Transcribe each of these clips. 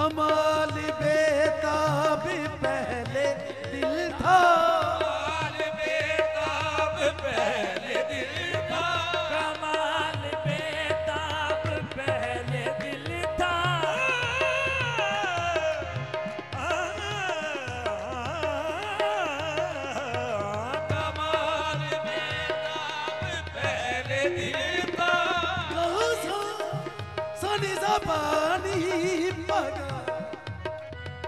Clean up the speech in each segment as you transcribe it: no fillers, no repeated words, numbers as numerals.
कमाल बेताब पहले दिल था, कमाल बेताब पहले दिल था, कमाल बेताब पहले दिल था। कमाल बेताब पहले दिल था। सनी सा पानी पगा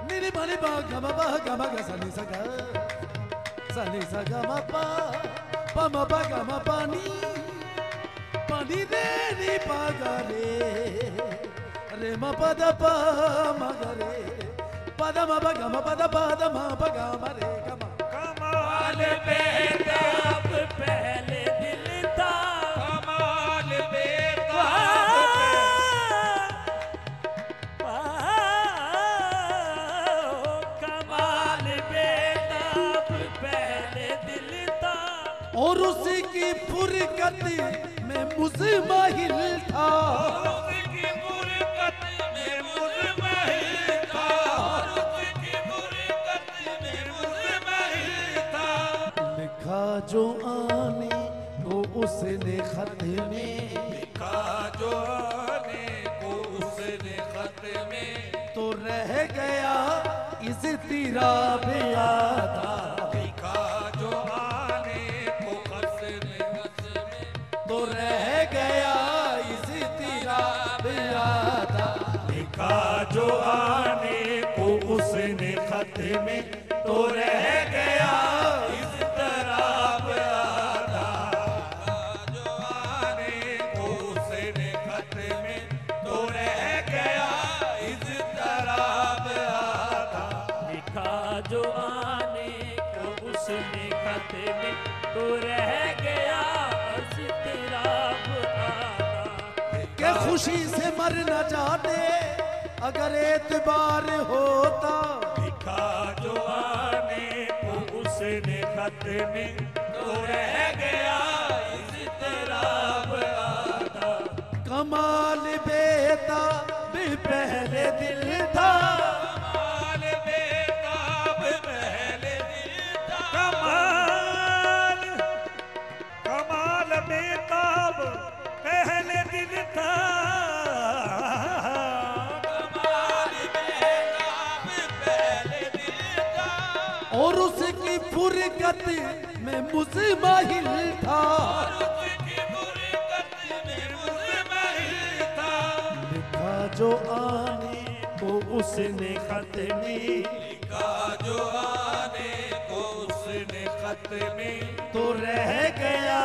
निरी मनी पगा मपा गमा गा सनी सा गा मपा पमा पगा मपानी पानी दे नी पगा रे मपा दा पा मगा रे पदा मपा गमा पदा पदा मपा गमा रे गमा। कमाल बेताब पहले दिल था, कमाल बेताब कमाल बेताब पहले दिल था। और उसकी फुरकत में मुज़माहिल था, उसकी फुरकत में मुज़माहिल था, उसकी फुरकत में मुज़माहिल था। लिखा जो आने को उसने खत में, लिखा जो आने को उसने खत में, तो रह गया इस तिराब यादा, लिखा जो आने को उसने खत में, तो रह गया इस तिराब यादा। लिखा जो आने को उसने खत में, तो रह गया इस तरह यादा। जो आने को उसने खत में, तो रह गया इस तरह यादा। लिखा जो आने को उसने खत में, तो रह गया इज़्तिराब आना। के खुशी से मर न जाते अगर एतबार होता, लिखा जो आने को उसने खत में, तो रह गया इस तरह आदा। कमाल बेताब पहले दिल था, कमाल बेताब पहले दिल था। कमाल कमाल बेताब पहले दिल था। कमाल बेताब पहले दिल था। और उसकी फुरकत में मुज़माहिल था, उसकी फुरकत में मुज़माहिल था। लिखा जो आने को उसने खत में, लिखा जो आने को उसने खत में, तो रह गया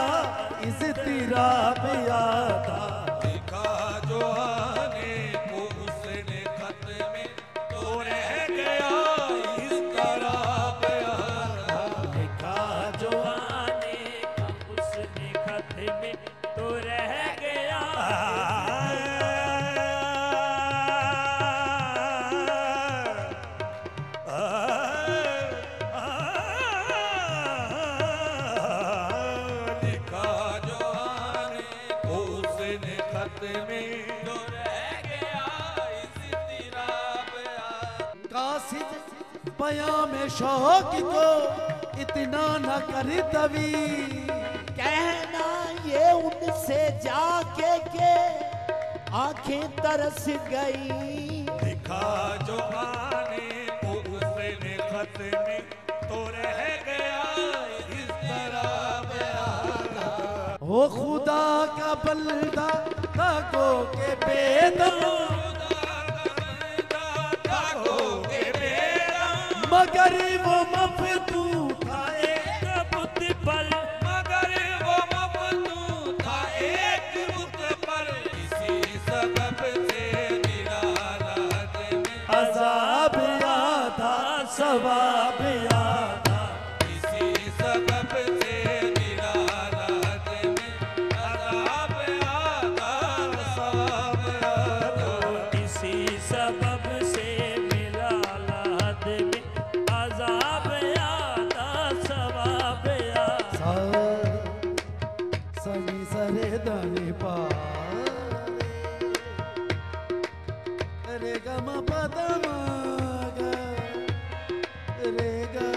इस तिराब यादा। लिखा जो आने को उसने खत में, तो रह गया इस तरह यादा। लिखा जो आने का उसने खत में, तो रह गया लिखा जो आने को उसने खत में, तो रह गया इस तिराब यादा। कासिद बयां में शौक को इतना न कर तवी, कहना ये उनसे जाके के आंखें तरस गई। लिखा जो आने को उसने खत में, तो रह गया इस तरह यादा। हो खुदा का बंदा ताको के बेदम, मगर वो मफतून था एक बुत पर। मगर वो मफतून था एक बुत पर। इसी सबब से निराला में अज़ाब यादा सवाब यादा। इसी सबब से निराला में अज़ाब यादा सवाब यादा। इसी सबब से मिला लाद में अज़ाब यादा सवाब यादा। सनी सरे दानी पा रे गमा पदा मा गा रे गा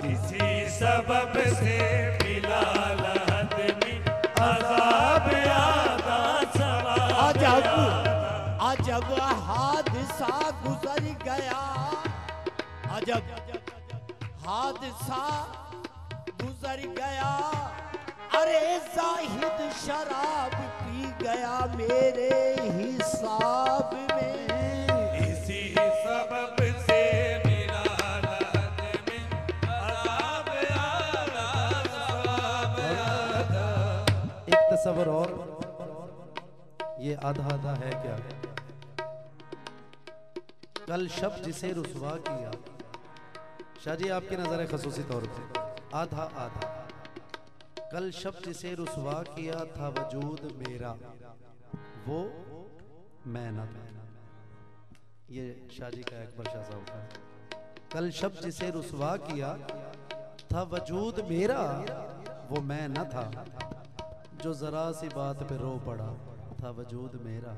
इसी सबब से मिला लहद में अज़ाब यादा सवाब अजब हादसा गुजर गया, अजब हादसा गुजर गया। अरे जाहिद शराब पी गया मेरे हिसाब में। इसी सबब से मिला लहद में अज़ाब यादा सवाब यादा। एक तस्वर और, ये आधा आधा है क्या? कल शब जिसे रुसवा किया, शाह जी आपकी नजर है खसूसी तौर पे, आधा आधा। कल शब जिसे रुसवा किया था वजूद मेरा, वो मैं न था। ये शाह जी का अकबर शाह साहब का। कल शब जिसे रुसवा किया था वजूद मेरा, वो मैं न था। जो जरा सी बात पे रो पड़ा था वजूद मेरा,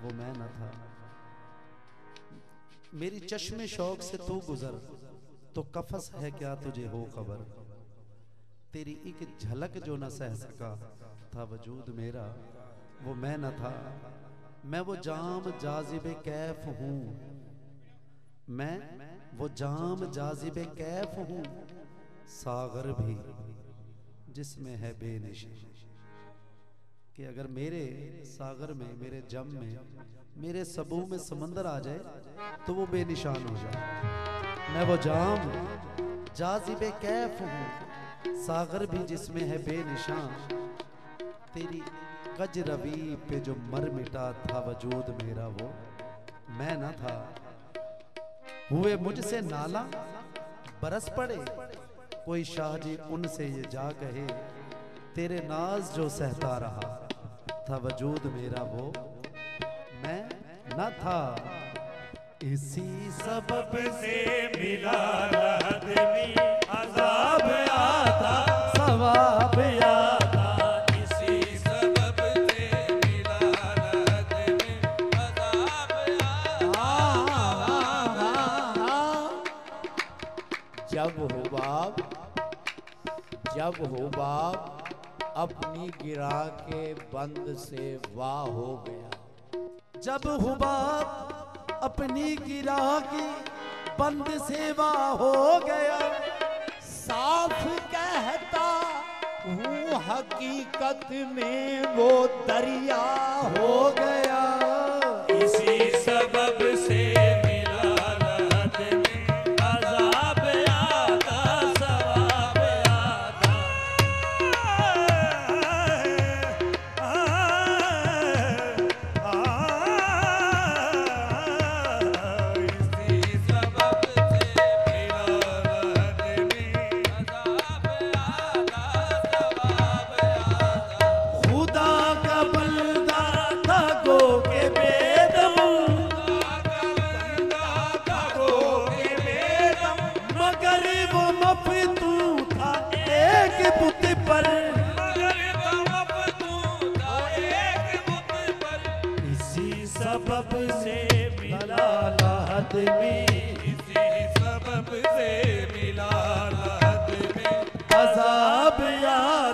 वो मैं न था। मेरी चश्मे शौक से तू गुजर, तो कफस है क्या तुझे हो खबर। तेरी एक झलक जो न सह सका था वजूद मेरा, वो मैं न था। मैं वो जाम जाजिबे कैफ हूँ, मैं वो जाम जाजिबे कैफ हूँ, सागर भी जिसमें है बेनिशान। कि अगर मेरे सागर में, मेरे जम में, मेरे सबू में समंदर आ जाए तो वो बेनिशान हो जाए। मैं वो जाम जाजिबे कैफ हूँ, सागर भी जिसमें है बेनिशान। तेरी कजरवी पे जो मर मिटा था वजूद मेरा, वो मैं न था। हुए मुझसे नाला बरस पड़े, कोई शाह जी उनसे ये जा कहे। तेरे नाज जो सहता रहा था वजूद मेरा, वो मैं न था। इसी सबब से मिला लहद में अज़ाब यादा सवाब यादा। इसी सबब से मिला लहद में अज़ाब यादा। जब हुबाब अपनी गिरा के बंद से वाह हो गया। जब हुबाब अपनी गिरा की बंद से वाह हो गया। साफ कहता हूँ हकीकत में वो दरिया हो गया। इसी सबब से मिला राहत में अज़ाब आता सवाब आता। इसी सबब से मिला राहत में अज़ाब आता सवाब आता। खुदा का बंदा था गो के बेदम, मगर वो मफतून था एक बुत पर। इसी सबब से मिला राहत में इसी सबब से मिला राहत में अज़ाब याद